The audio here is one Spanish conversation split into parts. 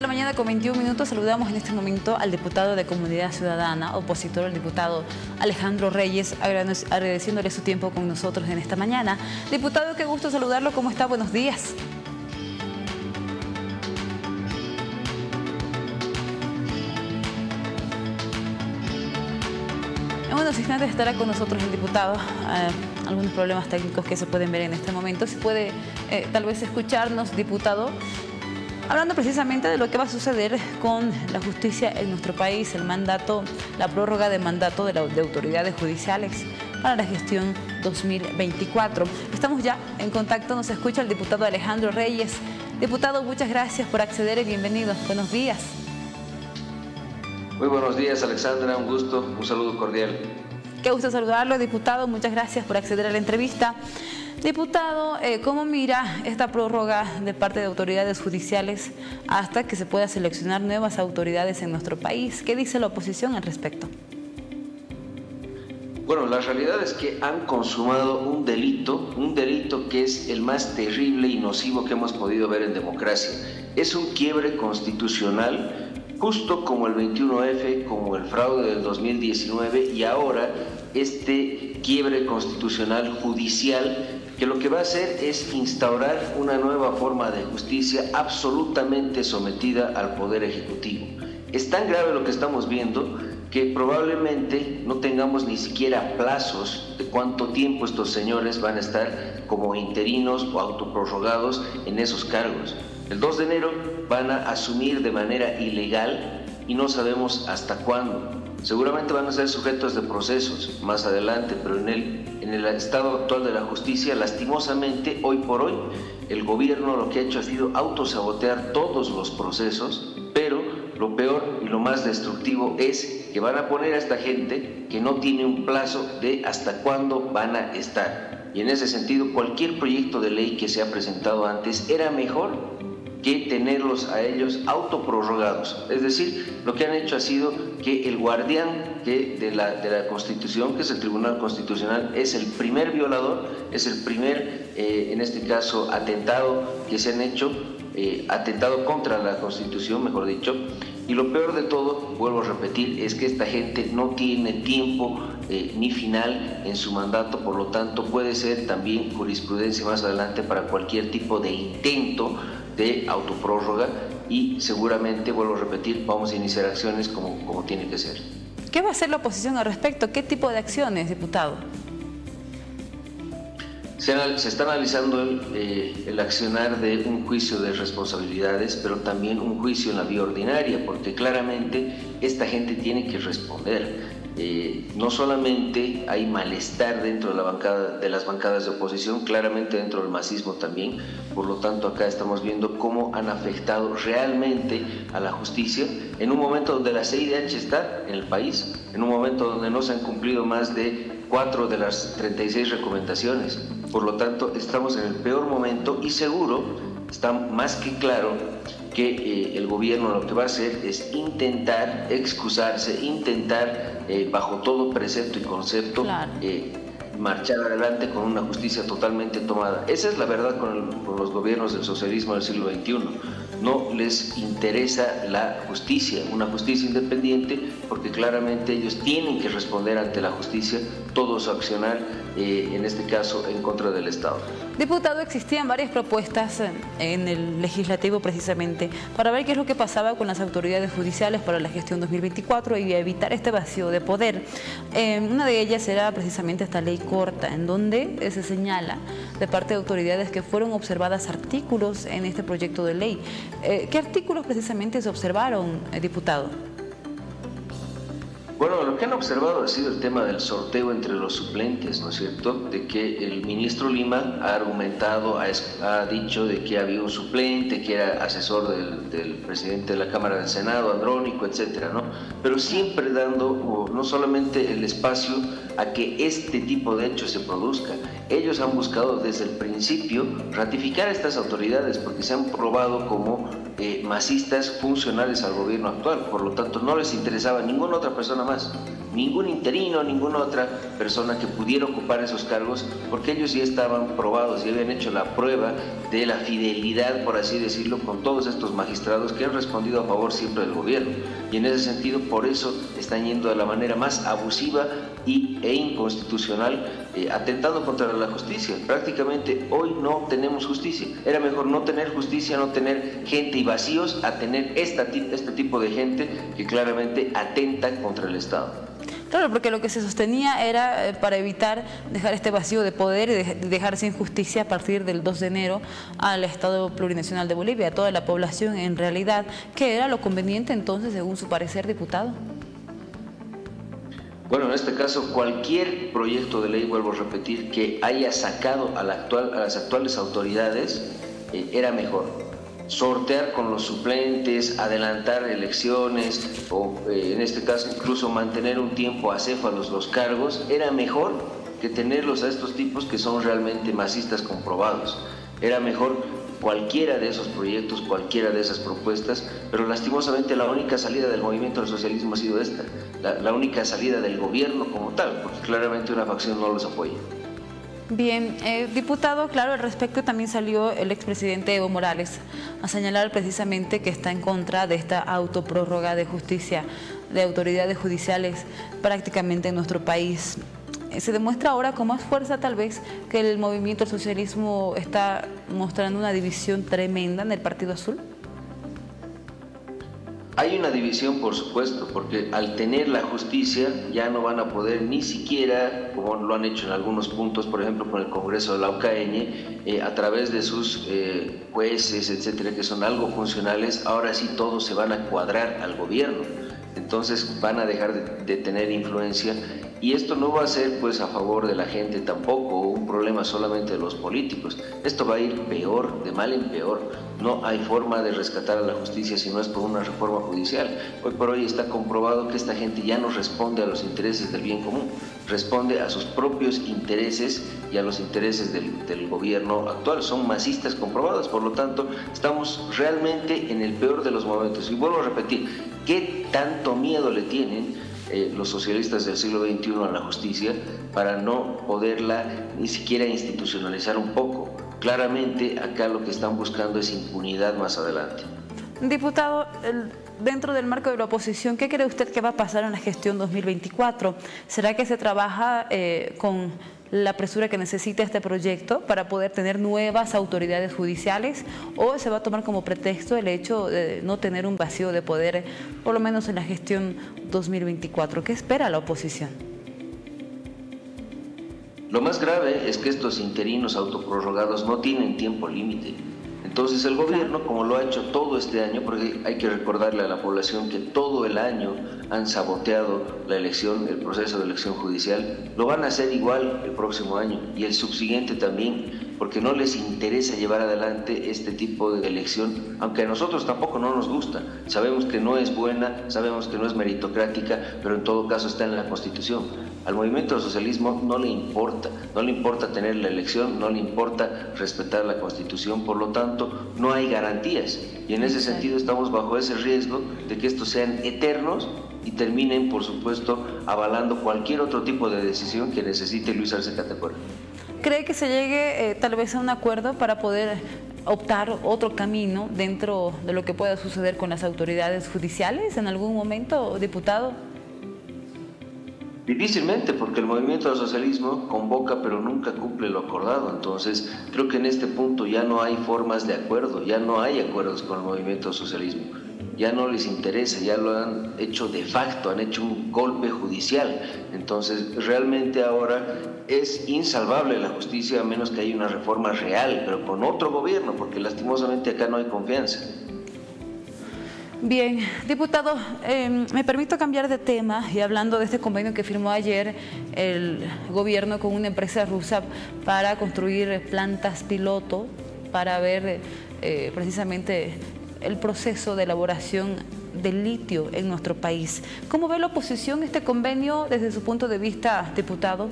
La mañana con 21 minutos saludamos en este momento al diputado de Comunidad Ciudadana, opositor al diputado Alejandro Reyes, agradeciéndole su tiempo con nosotros en esta mañana. Diputado, qué gusto saludarlo. ¿Cómo está? Buenos días. En unos instantes estará con nosotros el diputado. Algunos problemas técnicos que se pueden ver en este momento. Si puede tal vez escucharnos, diputado, hablando precisamente de lo que va a suceder con la justicia en nuestro país, el mandato, la prórroga de mandato de autoridades judiciales para la gestión 2024. Estamos ya en contacto, nos escucha el diputado Alejandro Reyes. Diputado, muchas gracias por acceder y bienvenido. Buenos días. Muy buenos días, Alexandra, un gusto, un saludo cordial. Qué gusto saludarlo, diputado, muchas gracias por acceder a la entrevista. Diputado, ¿cómo mira esta prórroga de parte de autoridades judiciales hasta que se pueda seleccionar nuevas autoridades en nuestro país? ¿Qué dice la oposición al respecto? Bueno, la realidad es que han consumado un delito que es el más terrible y nocivo que hemos podido ver en democracia. Es un quiebre constitucional, justo como el 21F, como el fraude del 2019 y ahora este quiebre constitucional judicial, que lo que va a hacer es instaurar una nueva forma de justicia absolutamente sometida al Poder Ejecutivo. Es tan grave lo que estamos viendo que probablemente no tengamos ni siquiera plazos de cuánto tiempo estos señores van a estar como interinos o autoprorrogados en esos cargos. El 2 de enero van a asumir de manera ilegal y no sabemos hasta cuándo. Seguramente van a ser sujetos de procesos más adelante, pero en el estado actual de la justicia, lastimosamente, hoy por hoy, el gobierno lo que ha hecho ha sido autosabotear todos los procesos, pero lo peor y lo más destructivo es que van a poner a esta gente que no tiene un plazo de hasta cuándo van a estar. Y en ese sentido, cualquier proyecto de ley que se ha presentado antes era mejor que tenerlos a ellos autoprorrogados. Es decir, lo que han hecho ha sido que el guardián de la Constitución, que es el Tribunal Constitucional, es el primer violador, es el primer, en este caso, atentado que se han hecho, atentado contra la Constitución, mejor dicho. Y lo peor de todo, vuelvo a repetir, es que esta gente no tiene tiempo ni final en su mandato, por lo tanto puede ser también jurisprudencia más adelante para cualquier tipo de intento de autoprórroga y seguramente, vuelvo a repetir, vamos a iniciar acciones como tiene que ser. ¿Qué va a hacer la oposición al respecto? ¿Qué tipo de acciones, diputado? Se está analizando el accionar de un juicio de responsabilidades, pero también un juicio en la vía ordinaria, porque claramente esta gente tiene que responder. No solamente hay malestar dentro de las bancadas de oposición, claramente dentro del masismo también. Por lo tanto, acá estamos viendo cómo han afectado realmente a la justicia en un momento donde la CIDH está en el país, en un momento donde no se han cumplido más de 4 de las 36 recomendaciones. Por lo tanto, estamos en el peor momento y seguro, está más que claro, que el gobierno lo que va a hacer es intentar excusarse, intentar bajo todo precepto y concepto, claro, marchar adelante con una justicia totalmente tomada. Esa es la verdad con los gobiernos del socialismo del siglo XXI. No les interesa la justicia, una justicia independiente, porque claramente ellos tienen que responder ante la justicia todo su accionar, en este caso en contra del Estado. Diputado, existían varias propuestas en el legislativo precisamente para ver qué es lo que pasaba con las autoridades judiciales para la gestión 2024 y evitar este vacío de poder. Una de ellas era precisamente esta ley corta, en donde se señala de parte de autoridades que fueron observadas artículos en este proyecto de ley. ¿Qué artículos precisamente se observaron, diputado? Bueno, lo que han observado ha sido el tema del sorteo entre los suplentes, ¿no es cierto? De que el ministro Lima ha argumentado, ha dicho de que había un suplente, que era asesor del presidente de la Cámara del Senado, Andrónico, etcétera, ¿no? Pero siempre dando no solamente el espacio a que este tipo de hechos se produzca. Ellos han buscado desde el principio ratificar a estas autoridades porque se han probado como masistas funcionales al gobierno actual. Por lo tanto, no les interesaba ninguna otra persona más, ningún interino, ninguna otra persona que pudiera ocupar esos cargos, porque ellos ya estaban probados y habían hecho la prueba de la fidelidad, por así decirlo, con todos estos magistrados que han respondido a favor siempre del gobierno. Y en ese sentido, por eso están yendo de la manera más abusiva e inconstitucional, atentando contra la justicia. Prácticamente hoy no tenemos justicia. Era mejor no tener justicia, no tener gente y vacíos, a tener este tipo de gente que claramente atenta contra el Estado. Claro, porque lo que se sostenía era para evitar dejar este vacío de poder y dejar sin justicia a partir del 2 de enero al Estado Plurinacional de Bolivia, a toda la población en realidad. ¿Qué era lo conveniente entonces, según su parecer, diputado? Bueno, en este caso, cualquier proyecto de ley, vuelvo a repetir, que haya sacado a las actuales autoridades, era mejor. Sortear con los suplentes, adelantar elecciones o en este caso incluso mantener un tiempo acéfalos los cargos, era mejor que tenerlos a estos tipos que son realmente masistas comprobados. Era mejor cualquiera de esos proyectos, cualquiera de esas propuestas, pero lastimosamente la única salida del movimiento del socialismo ha sido esta, la única salida del gobierno como tal, porque claramente una facción no los apoya. Bien, diputado, claro, al respecto también salió el expresidente Evo Morales a señalar precisamente que está en contra de esta autoprórroga de justicia, de autoridades judiciales prácticamente en nuestro país. Se demuestra ahora con más fuerza tal vez que el movimiento al socialismo está mostrando una división tremenda en el Partido Azul. Hay una división, por supuesto, porque al tener la justicia ya no van a poder ni siquiera, como lo han hecho en algunos puntos, por ejemplo con el Congreso de la UKN, a través de sus jueces, etcétera, que son algo funcionales, ahora sí todos se van a cuadrar al gobierno. Entonces van a dejar de tener influencia y esto no va a ser pues a favor de la gente tampoco, un problema solamente de los políticos. Esto va a ir peor, de mal en peor. No hay forma de rescatar a la justicia si no es por una reforma judicial. Hoy por hoy está comprobado que esta gente ya no responde a los intereses del bien común, responde a sus propios intereses y a los intereses del gobierno actual. Son masistas comprobados, por lo tanto estamos realmente en el peor de los momentos. Y vuelvo a repetir, ¿qué tanto miedo le tienen los socialistas del siglo XXI a la justicia para no poderla ni siquiera institucionalizar un poco? Claramente acá lo que están buscando es impunidad más adelante. Diputado, dentro del marco de la oposición, ¿qué cree usted que va a pasar en la gestión 2024? ¿Será que se trabaja con la presura que necesita este proyecto para poder tener nuevas autoridades judiciales o se va a tomar como pretexto el hecho de no tener un vacío de poder, por lo menos en la gestión 2024? ¿Qué espera la oposición? Lo más grave es que estos interinos autoprorrogados no tienen tiempo límite. Entonces el gobierno, como lo ha hecho todo este año, porque hay que recordarle a la población que todo el año han saboteado la elección, el proceso de elección judicial, lo van a hacer igual el próximo año y el subsiguiente también, porque no les interesa llevar adelante este tipo de elección, aunque a nosotros tampoco no nos gusta. Sabemos que no es buena, sabemos que no es meritocrática, pero en todo caso está en la Constitución. Al movimiento del socialismo no le importa tener la elección, no le importa respetar la Constitución, por lo tanto no hay garantías y en ese sentido estamos bajo ese riesgo de que estos sean eternos y terminen, por supuesto, avalando cualquier otro tipo de decisión que necesite Luis Arce Catacora. ¿Cree que se llegue tal vez a un acuerdo para poder optar otro camino dentro de lo que pueda suceder con las autoridades judiciales en algún momento, diputado? Difícilmente, porque el movimiento del socialismo convoca pero nunca cumple lo acordado. Entonces creo que en este punto ya no hay formas de acuerdo, ya no hay acuerdos con el movimiento del socialismo, ya no les interesa, ya lo han hecho de facto, han hecho un golpe judicial. Entonces realmente ahora es insalvable la justicia a menos que haya una reforma real, pero con otro gobierno, porque lastimosamente acá no hay confianza. Bien, diputado, me permito cambiar de tema y hablando de este convenio que firmó ayer el gobierno con una empresa rusa para construir plantas piloto para ver precisamente el proceso de elaboración del litio en nuestro país. ¿Cómo ve la oposición este convenio desde su punto de vista, diputado?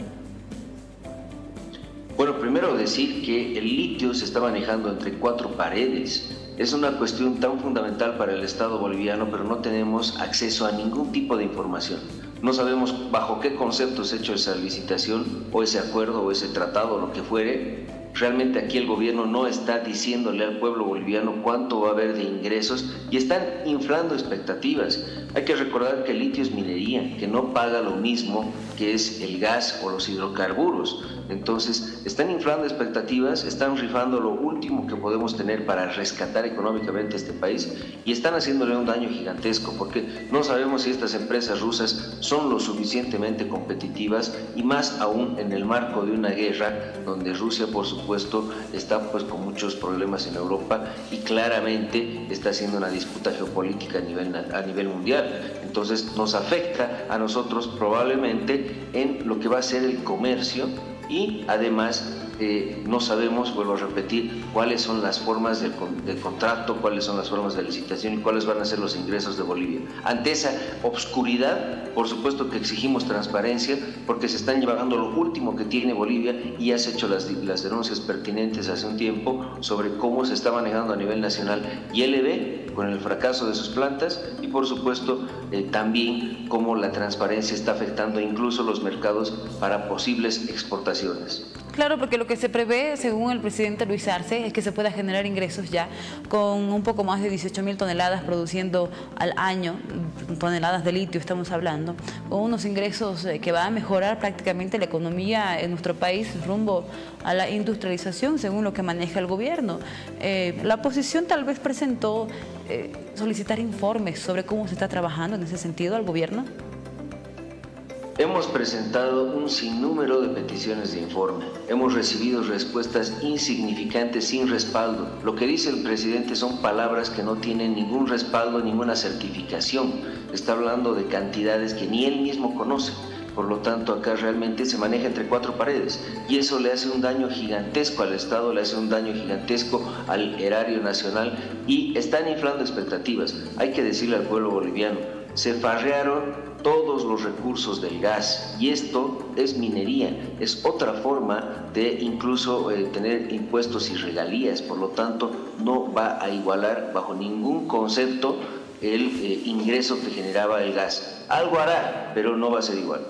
Bueno, primero decir que el litio se está manejando entre cuatro paredes. Es una cuestión tan fundamental para el Estado boliviano, pero no tenemos acceso a ningún tipo de información. no sabemos bajo qué concepto se ha hecho esa licitación o ese acuerdo o ese tratado o lo que fuere. Realmente aquí el gobierno no está diciéndole al pueblo boliviano cuánto va a haber de ingresos y están inflando expectativas. Hay que recordar que el litio es minería, que no paga lo mismo que es el gas o los hidrocarburos. Entonces, están inflando expectativas, están rifando lo último que podemos tener para rescatar económicamente este país y están haciéndole un daño gigantesco porque no sabemos si estas empresas rusas son lo suficientemente competitivas y más aún en el marco de una guerra donde Rusia, por supuesto, está pues con muchos problemas en Europa y claramente está haciendo una disputa geopolítica a nivel mundial. Entonces, nos afecta a nosotros probablemente en lo que va a ser el comercio y además no sabemos, vuelvo a repetir, cuáles son las formas del contrato, cuáles son las formas de licitación y cuáles van a ser los ingresos de Bolivia. Ante esa obscuridad, por supuesto que exigimos transparencia porque se están llevando lo último que tiene Bolivia y ya se hecho las denuncias pertinentes hace un tiempo sobre cómo se está manejando a nivel nacional YLB con el fracaso de sus plantas y por supuesto también cómo la transparencia está afectando incluso los mercados para posibles exportaciones. Claro, porque lo que se prevé, según el presidente Luis Arce, es que se pueda generar ingresos ya con un poco más de 18.000 toneladas produciendo al año, toneladas de litio estamos hablando, con unos ingresos que van a mejorar prácticamente la economía en nuestro país rumbo a la industrialización, según lo que maneja el gobierno. La oposición tal vez presentó solicitar informes sobre cómo se está trabajando en ese sentido al gobierno. Hemos presentado un sinnúmero de peticiones de informe. Hemos recibido respuestas insignificantes sin respaldo. Lo que dice el presidente son palabras que no tienen ningún respaldo, ninguna certificación. Está hablando de cantidades que ni él mismo conoce. Por lo tanto, acá realmente se maneja entre cuatro paredes y eso le hace un daño gigantesco al Estado, le hace un daño gigantesco al erario nacional y están inflando expectativas. Hay que decirle al pueblo boliviano, se farrearon todos los recursos del gas y esto es minería, es otra forma de incluso tener impuestos y regalías, por lo tanto no va a igualar bajo ningún concepto el ingreso que generaba el gas. Algo hará, pero no va a ser igual.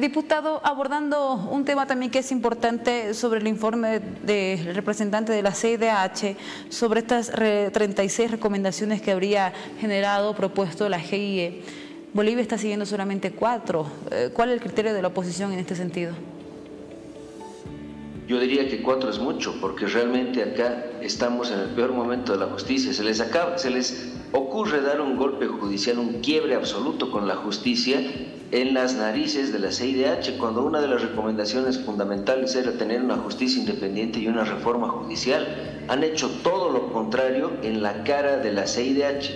Diputado, abordando un tema también que es importante sobre el informe del representante de la CIDH sobre estas 36 recomendaciones que habría generado, propuesto la GIE. Bolivia está siguiendo solamente 4. ¿Cuál es el criterio de la oposición en este sentido? Yo diría que 4 es mucho, porque realmente acá estamos en el peor momento de la justicia. Se les ocurre dar un golpe judicial, un quiebre absoluto con la justicia en las narices de la CIDH, cuando una de las recomendaciones fundamentales era tener una justicia independiente y una reforma judicial. Han hecho todo lo contrario en la cara de la CIDH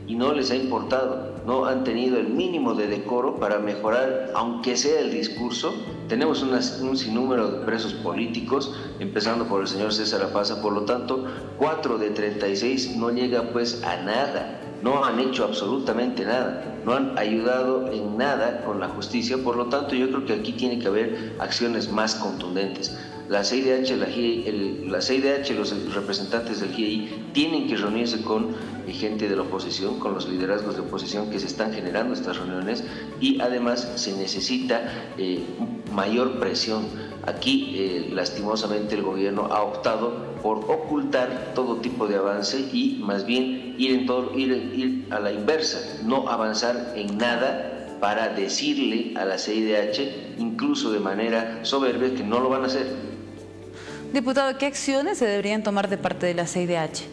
y no les ha importado. No han tenido el mínimo de decoro para mejorar, aunque sea el discurso. Tenemos un sinnúmero de presos políticos, empezando por el señor César Apaza, por lo tanto, 4 de 36 no llega pues a nada. No han hecho absolutamente nada, no han ayudado en nada con la justicia, por lo tanto yo creo que aquí tiene que haber acciones más contundentes. La CIDH, los representantes del GIEI tienen que reunirse con gente de la oposición, con los liderazgos de oposición que se están generando estas reuniones y además se necesita mayor presión. Aquí lastimosamente el gobierno ha optado por ocultar todo tipo de avance y más bien ir a la inversa, no avanzar en nada para decirle a la CIDH, incluso de manera soberbia, que no lo van a hacer. Diputado, ¿qué acciones se deberían tomar de parte de la CIDH?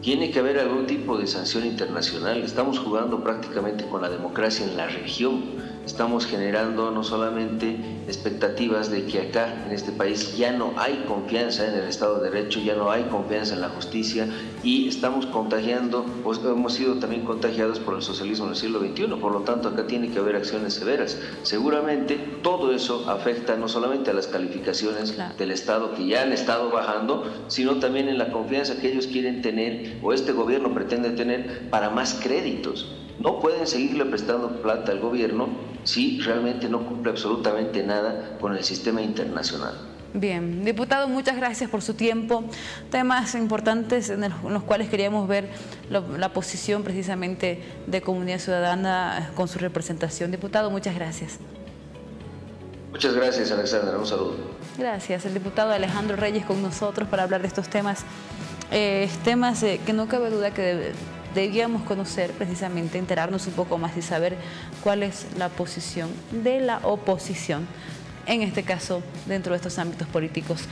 Tiene que haber algún tipo de sanción internacional. Estamos jugando prácticamente con la democracia en la región. Estamos generando no solamente expectativas de que acá en este país ya no hay confianza en el Estado de Derecho, ya no hay confianza en la justicia y estamos contagiando, pues hemos sido también contagiados por el socialismo del siglo XXI, por lo tanto acá tiene que haber acciones severas. Seguramente todo eso afecta no solamente a las calificaciones del Estado que ya han estado bajando, sino también en la confianza que ellos quieren tener o este gobierno pretende tener para más créditos. No pueden seguirle prestando plata al gobierno si realmente no cumple absolutamente nada con el sistema internacional. Bien, diputado, muchas gracias por su tiempo. Temas importantes en los cuales queríamos ver la posición precisamente de Comunidad Ciudadana con su representación. Diputado, muchas gracias. Muchas gracias, Alexandra. Un saludo. Gracias. El diputado Alejandro Reyes con nosotros para hablar de estos temas. Temas que no cabe duda que debíamos conocer precisamente, enterarnos un poco más y saber cuál es la posición de la oposición, en este caso dentro de estos ámbitos políticos.